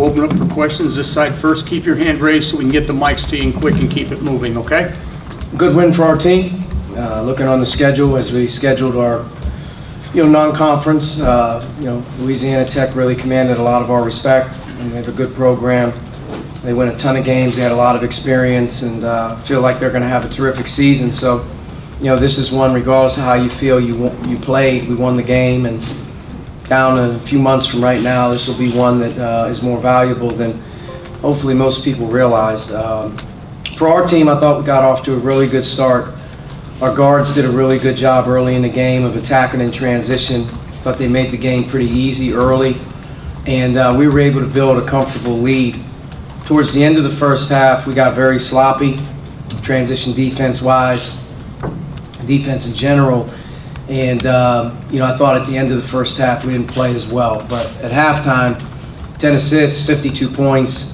we'll open up for questions. This side first. Keep your hand raised so we can get the mics to you and quick and keep it moving, okay? Good win for our team. Looking on the schedule as we scheduled our, non-conference, Louisiana Tech really commanded a lot of our respect, and they have a good program. They win a ton of games. They had a lot of experience, and feel like they're going to have a terrific season. So, this is one, regardless of how you feel you played, we won the game, and down a few months from right now, this will be one that is more valuable than hopefully most people realize. For our team, I thought we got off to a really good start. Our guards did a really good job early in the game of attacking in transition. Thought they made the game pretty easy early, and we were able to build a comfortable lead. Towards the end of the first half, we got very sloppy, transition defense-wise, defense in general, and I thought at the end of the first half we didn't play as well. But at halftime, 10 assists, 52 points,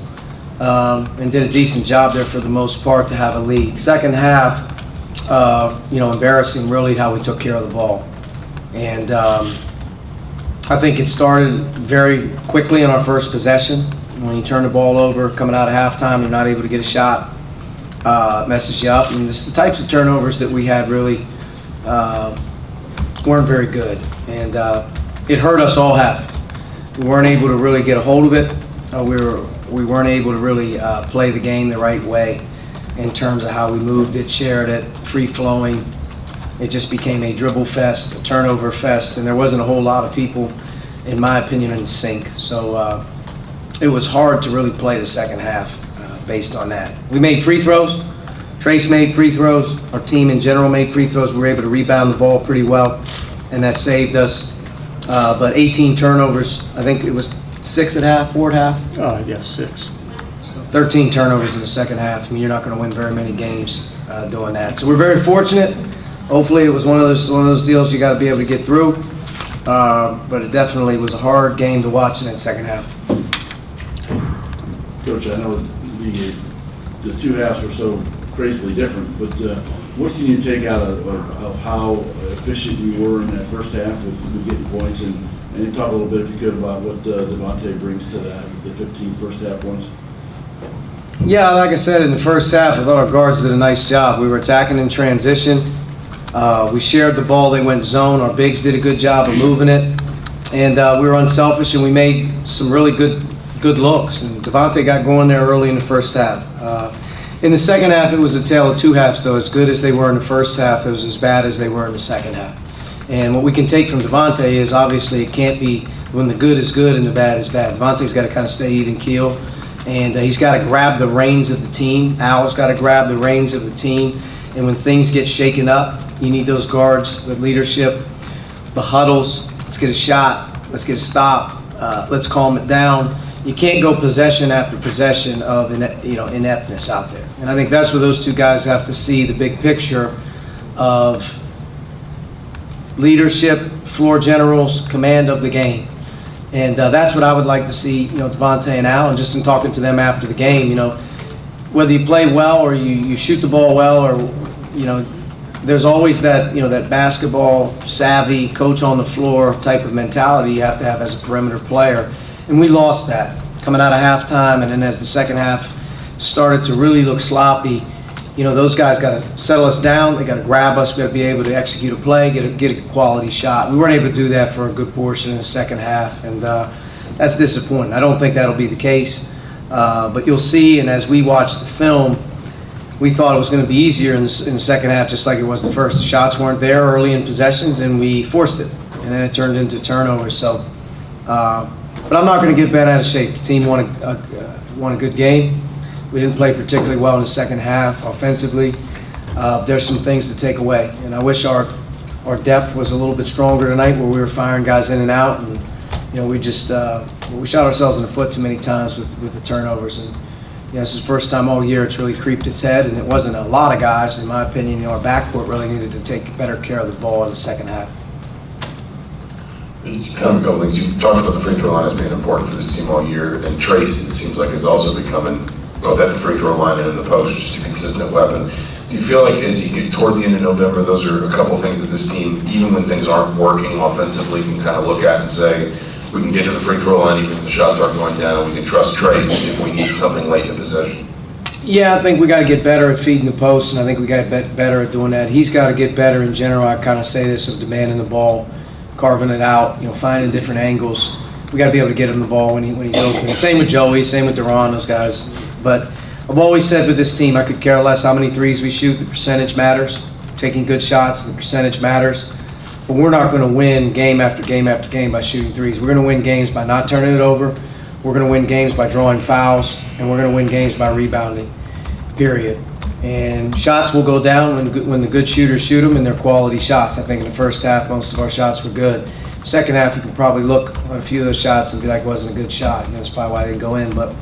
and did a decent job there for the most part to have a lead. Second half, embarrassing really how we took care of the ball. And I think it started very quickly in our first possession. When you turn the ball over coming out of halftime, you're not able to get a shot, messes you up. And it's the types of turnovers that we had really weren't very good. And it hurt us all half. We weren't able to really get a hold of it. We weren't able to really play the game the right way in terms of how we moved it, shared it, free-flowing. It just became a dribble fest, a turnover fest, and there wasn't a whole lot of people, in my opinion, in sync. So it was hard to really play the second half based on that. We made free throws. Trace made free throws. Our team in general made free throws. We were able to rebound the ball pretty well, and that saved us. But 18 turnovers. I think it was 6 at half, 4 at half? Yes, 6. So 13 turnovers in the second half. I mean, you're not going to win very many games doing that. So we're very fortunate. Hopefully it was one of those deals you got to be able to get through. But it definitely was a hard game to watch in that second half. Coach, I know the two halves were so crazily different, but what can you take out of how efficient you were in that first half with getting points? And you talk a little bit, if you could, about what Devontae brings to that, the 15 first half points. Yeah, like I said, in the first half, I thought our guards did a nice job. We were attacking in transition. We shared the ball. They went zone. Our bigs did a good job of moving it. And we were unselfish, and we made some really good looks. And Devontae got going there early in the first half. In the second half, it was a tale of two halves, though. As good as they were in the first half, it was as bad as they were in the second half. And what we can take from Devontae is, obviously, it can't be when the good is good and the bad is bad. Devontae's got to kind of stay even keel. And he's got to grab the reins of the team. Al's got to grab the reins of the team. And when things get shaken up, you need those guards, the leadership, the huddles. Let's get a shot. Let's get a stop. Let's calm it down. You can't go possession after possession of ineptness out there. And I think that's where those two guys have to see the big picture of leadership, floor generals, command of the game. And that's what I would like to see, Devontae and Al, and just in talking to them after the game, whether you play well or you shoot the ball well, or, there's always that, that basketball savvy, coach on the floor type of mentality you have to have as a perimeter player. And we lost that coming out of halftime, and then as the second half started to really look sloppy, those guys got to settle us down. They got to grab us. We got to be able to execute a play, get a quality shot. We weren't able to do that for a good portion in the second half, and that's disappointing. I don't think that'll be the case, but you'll see. And as we watch the film, we thought it was going to be easier in the second half, just like it was the first. The shots weren't there early in possessions, and we forced it, and then it turned into turnovers. So, but I'm not going to get bent out of shape. The team won a good game. We didn't play particularly well in the second half offensively. There's some things to take away, and I wish our depth was a little bit stronger tonight, where we were firing guys in and out, and we just we shot ourselves in the foot too many times with the turnovers. And this is the first time all year it's really creeped its head, and it wasn't a lot of guys, in my opinion. Our backcourt really needed to take better care of the ball in the second half. Kind of a couple things. You've talked about the free throw line as being important for this team all year, and Trace, it seems like, is also becoming, both at the free throw line and in the post, just a consistent weapon. Do you feel like as you get toward the end of November, those are a couple things that this team, even when things aren't working offensively, can kind of look at and say, we can get to the free throw line even if the shots aren't going down, and we can trust Trace if we need something late in the possession? Yeah, I think we got to get better at feeding the post, and I think we got to get better at doing that. He's got to get better in general. I kind of say this of demanding the ball, carving it out, finding different angles. We got to be able to get him the ball when he's open. Same with Joey, same with Duran, those guys. But I've always said with this team, I could care less how many threes we shoot. The percentage matters. Taking good shots, the percentage matters. But we're not going to win game after game after game by shooting threes. We're going to win games by not turning it over. We're going to win games by drawing fouls, and we're going to win games by rebounding, period. And shots will go down when the good shooters shoot them, and they're quality shots. I think in the first half, most of our shots were good. Second half, you can probably look at a few of those shots and be like, it wasn't a good shot. That's probably why I didn't go in. But,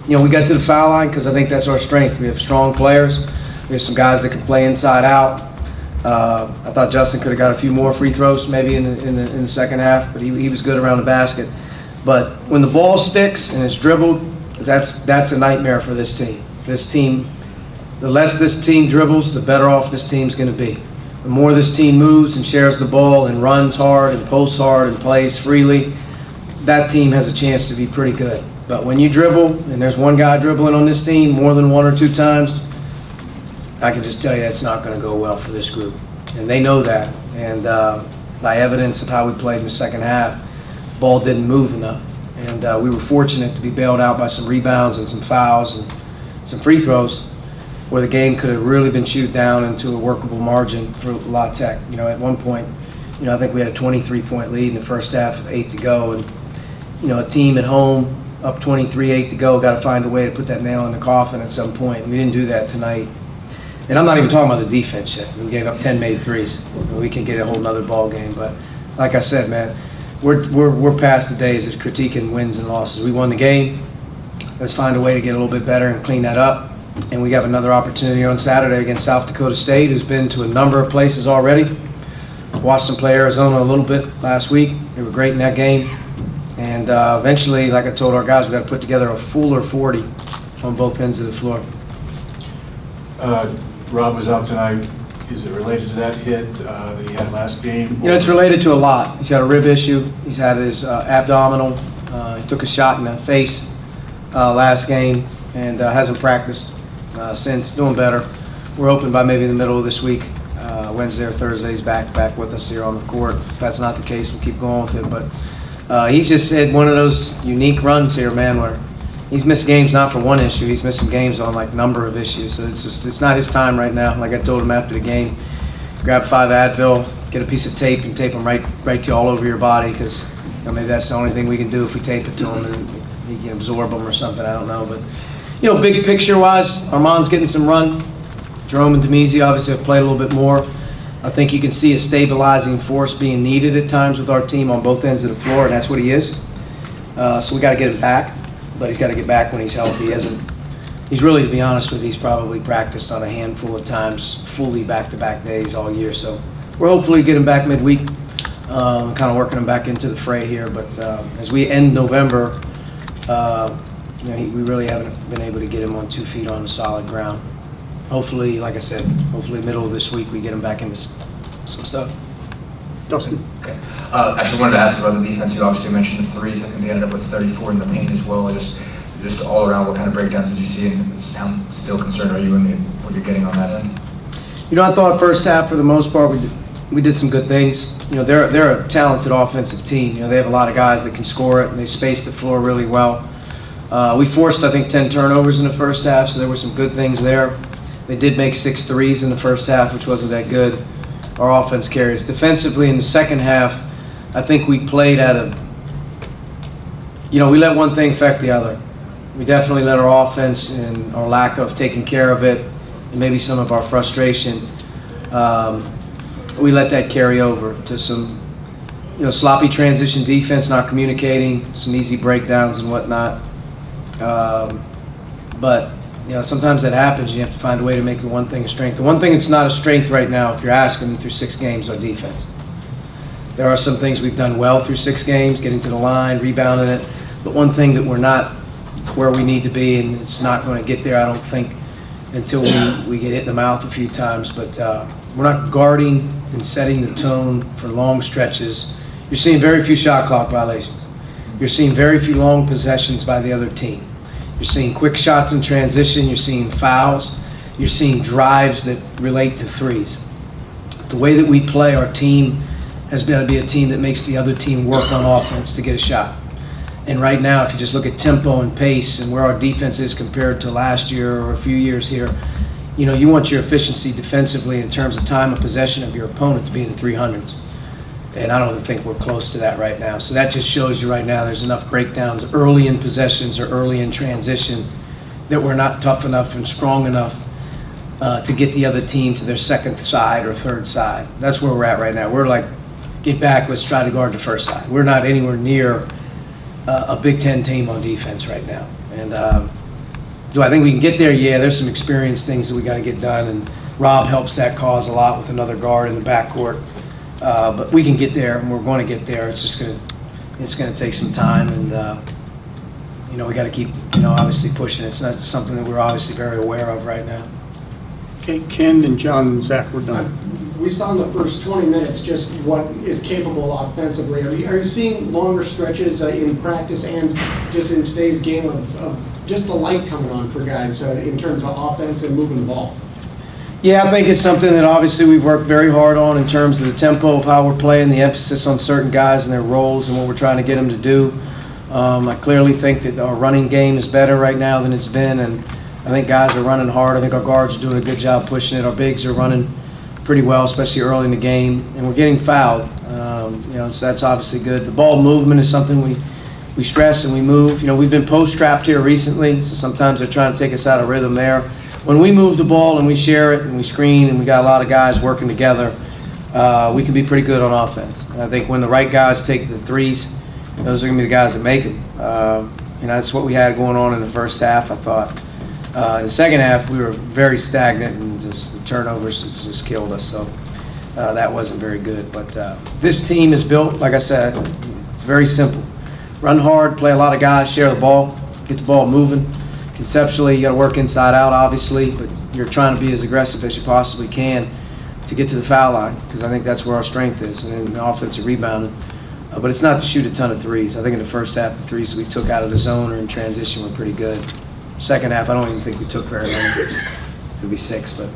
we got to the foul line because I think that's our strength. We have strong players. We have some guys that can play inside out. I thought Justin could have got a few more free throws maybe in the second half, but he was good around the basket. But when the ball sticks and it's dribbled, that's a nightmare for this team. This team, the less this team dribbles, the better off this team's going to be. The more this team moves and shares the ball and runs hard and posts hard and plays freely, that team has a chance to be pretty good. But when you dribble, and there's one guy dribbling on this team more than one or two times, I can just tell you it's not going to go well for this group. And they know that. And by evidence of how we played in the second half, ball didn't move enough. And we were fortunate to be bailed out by some rebounds and some fouls and some free throws where the game could have really been chewed down into a workable margin for La Tech. At one point, I think we had a 23-point lead in the first half with 8 to go. And, a team at home up 23, 8 to go, got to find a way to put that nail in the coffin at some point. We didn't do that tonight. And I'm not even talking about the defense yet. We gave up 10 made threes. We can get a whole nother ball game. But like I said, man, we're past the days of critiquing wins and losses. We won the game. Let's find a way to get a little bit better and clean that up. And we have another opportunity on Saturday against South Dakota State, who's been to a number of places already. Watched them play Arizona a little bit last week. They were great in that game. And eventually, like I told our guys, we got to put together a fuller 40 on both ends of the floor. Rob was out tonight. Is it related to that hit that he had last game? It's related to a lot. He's got a rib issue. He's had his abdominal. He took a shot in the face last game and hasn't practiced since. Doing better. We're hoping by maybe the middle of this week, Wednesday or Thursday, he's back with us here on the court. If that's not the case, we'll keep going with it. But he's just had one of those unique runs here, man, where he's missed games not for one issue. He's missing games on like number of issues. So it's not his time right now. Like I told him after the game, grab 5 Advil, get a piece of tape, and tape them right to you all over your body, because maybe that's the only thing we can do if we tape it to him and he can absorb them or something. I don't know, but big picture wise, Armand's getting some run. Jerome and Demezi obviously have played a little bit more. I think you can see a stabilizing force being needed at times with our team on both ends of the floor, and that's what he is. So we got to get him back. But he's got to get back when he's healthy. He's really, to be honest with you, he's probably practiced on a handful of times, fully back-to-back days all year. So we're hopefully get him back midweek, kind of working him back into the fray here. But as we end November, we really haven't been able to get him on 2 feet on the solid ground. Hopefully, like I said, middle of this week we get him back into some stuff. Dustin. Okay. Actually, wanted to ask about the defense. You obviously mentioned the threes. I think they ended up with 34 in the paint as well. Just all around, what kind of breakdowns did you see, and how still concerned are you in what you're getting on that end? I thought first half for the most part we did some good things. They're a talented offensive team. They have a lot of guys that can score it, and they space the floor really well. We forced, I think, 10 turnovers in the first half, so there were some good things there. They did make 6 threes in the first half, which wasn't that good. Our offense carries. Defensively in the second half, I think we played we let one thing affect the other. We definitely let our offense and our lack of taking care of it, and maybe some of our frustration, we let that carry over to some, sloppy transition defense, not communicating, some easy breakdowns and whatnot. But sometimes that happens. You have to find a way to make the one thing a strength. The one thing that's not a strength right now, if you're asking me, through 6 games, our defense. There are some things we've done well through 6 games, getting to the line, rebounding it. But one thing that we're not where we need to be, and it's not going to get there, I don't think, until we get hit in the mouth a few times. But we're not guarding and setting the tone for long stretches. You're seeing very few shot clock violations. You're seeing very few long possessions by the other team. You're seeing quick shots in transition. You're seeing fouls. You're seeing drives that relate to threes. The way that we play, our team has got to be a team that makes the other team work on offense to get a shot. And right now, if you just look at tempo and pace and where our defense is compared to last year or a few years here, you know, you want your efficiency defensively in terms of time of possession of your opponent to be in the 300s. And I don't think we're close to that right now. So that just shows you right now there's enough breakdowns early in possessions or early in transition that we're not tough enough and strong enough to get the other team to their second side or third side. That's where we're at right now. We're like, get back, let's try to guard the first side. We're not anywhere near a Big Ten team on defense right now. And do I think we can get there? Yeah, there's some experience things that we got to get done, and Rob helps that cause a lot with another guard in the backcourt. But we can get there, and we're going to get there. It's just going to take some time, and you know, we got to keep, you know, obviously pushing. It's not something that we're obviously very aware of right now. Okay, Ken and John and Zach, we're done. We saw in the first 20 minutes just what is capable offensively. Are you seeing longer stretches in practice and just in today's game of just the light coming on for guys in terms of offense and moving the ball? Yeah, I think it's something that obviously we've worked very hard on in terms of the tempo of how we're playing, the emphasis on certain guys and their roles and what we're trying to get them to do. I clearly think that our running game is better right now than it's been, and I think guys are running hard. I think our guards are doing a good job pushing it. Our bigs are running pretty well, especially early in the game, and we're getting fouled. You know, so that's obviously good. The ball movement is something we stress and we move. You know, we've been post-trapped here recently, so sometimes they're trying to take us out of rhythm there. When we move the ball and we share it and we screen and we got a lot of guys working together, we can be pretty good on offense. And I think when the right guys take the threes, those are going to be the guys that make them. You know, that's what we had going on in the first half, I thought. In the second half, we were very stagnant, and just the turnovers just killed us. So that wasn't very good. But this team is built, like I said, it's very simple. Run hard, play a lot of guys, share the ball, get the ball moving. Conceptually, you got to work inside out, obviously, but you're trying to be as aggressive as you possibly can to get to the foul line, because I think that's where our strength is, and then the offensive rebounding. But it's not to shoot a ton of threes. I think in the first half, the threes we took out of the zone or in transition were pretty good. Second half, I don't even think we took very many. Could be 6, but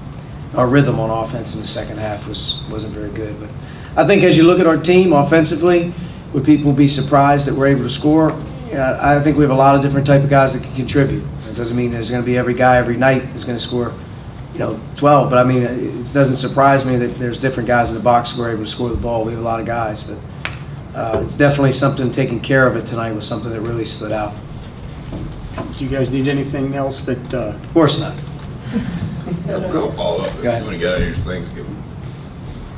our rhythm on offense in the second half wasn't very good. But I think as you look at our team offensively, would people be surprised that we're able to score? Yeah, I think we have a lot of different type of guys that can contribute. It doesn't mean there's going to be every guy every night is going to score, you know, 12. But I mean, it doesn't surprise me that there's different guys in the box who are able to score the ball. We have a lot of guys, but it's definitely something. Taking care of it tonight was something that really stood out. Do you guys need anything else that? Of course not. Go follow up if you Go ahead. want to get out of your Thanksgiving.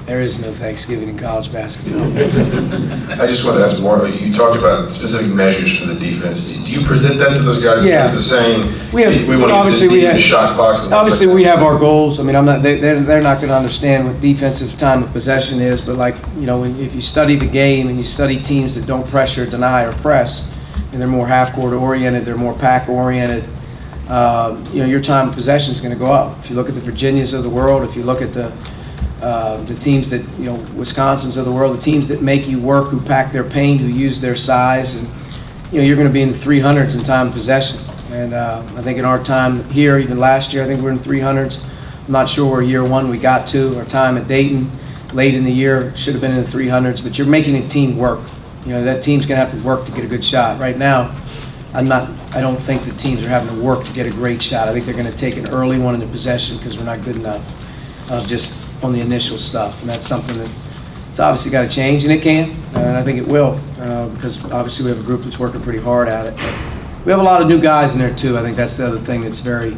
There is no Thanksgiving in college basketball. I just want to ask more, you talked about specific measures for the defense. Do you present that to those guys in Yeah. terms of saying, We have- we want to get obviously this we team have- to shot clocks? And Obviously, things like we that? have our goals. I mean, they're not going to understand what defensive time of possession is, but like, you know, if you study the game and you study teams that don't pressure, deny, or press, and they're more half-court oriented, they're more pack oriented, you know, your time of possession is going to go up. If you look at the Virginias of the world, if you look at the teams that, you know, Wisconsin's of the world, the teams that make you work, who pack their paint, who use their size, and, you know, you're going to be in the 300s in time of possession. And I think in our time here, even last year, I think we're in 300s. I'm not sure where year one we got to. Our time at Dayton, late in the year, should have been in the 300s, but you're making a team work. You know, that team's going to have to work to get a good shot. Right now, I don't think the teams are having to work to get a great shot. I think they're going to take an early one into possession because we're not good enough just on the initial stuff. And that's something that it's obviously got to change, and it can, and I think it will, because obviously we have a group that's working pretty hard at it. But we have a lot of new guys in there too. I think that's the other thing that's very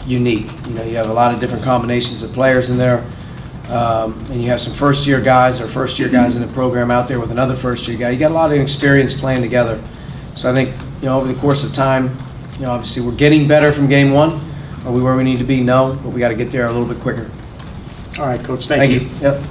unique. You know, you have a lot of different combinations of players in there, and you have some first-year guys or first-year guys in the program out there with another first-year guy. You got a lot of experience playing together. So I think, you know, over the course of time, you know, obviously we're getting better from game one. Are we where we need to be? No, but we got to get there a little bit quicker. All right, Coach, thank you. Yep.